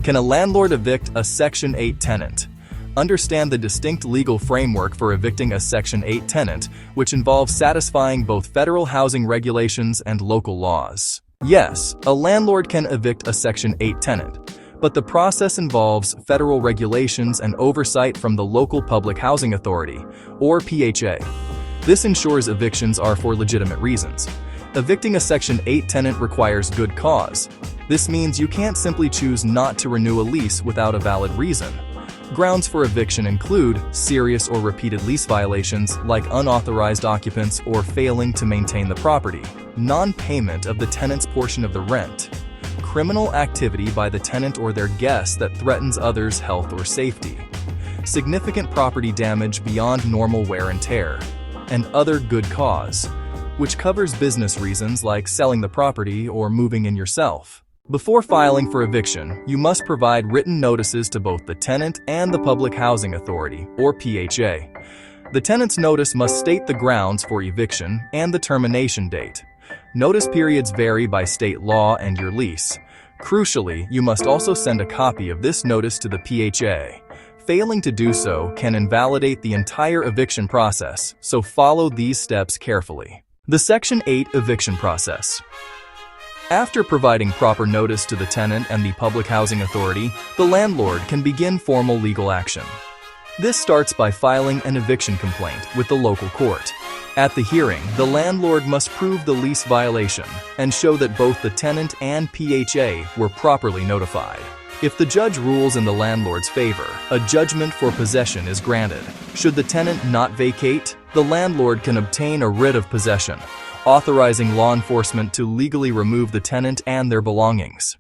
Can a landlord evict a Section 8 tenant? Understand the distinct legal framework for evicting a Section 8 tenant, which involves satisfying both federal housing regulations and local laws. Yes, a landlord can evict a Section 8 tenant, but the process involves federal regulations and oversight from the local public housing authority, or PHA. This ensures evictions are for legitimate reasons. Evicting a Section 8 tenant requires good cause. This means you can't simply choose not to renew a lease without a valid reason. Grounds for eviction include serious or repeated lease violations like unauthorized occupants or failing to maintain the property, non-payment of the tenant's portion of the rent, criminal activity by the tenant or their guests that threatens others' health or safety, significant property damage beyond normal wear and tear, and other good cause, which covers business reasons like selling the property or moving in yourself. Before filing for eviction, you must provide written notices to both the tenant and the Public Housing Authority, or PHA. The tenant's notice must state the grounds for eviction and the termination date. Notice periods vary by state law and your lease. Crucially, you must also send a copy of this notice to the PHA. Failing to do so can invalidate the entire eviction process, so follow these steps carefully. The Section 8 eviction process. After providing proper notice to the tenant and the Public Housing Authority, the landlord can begin formal legal action. This starts by filing an eviction complaint with the local court. At the hearing, the landlord must prove the lease violation and show that both the tenant and PHA were properly notified. If the judge rules in the landlord's favor, a judgment for possession is granted. Should the tenant not vacate, the landlord can obtain a writ of possession, authorizing law enforcement to legally remove the tenant and their belongings.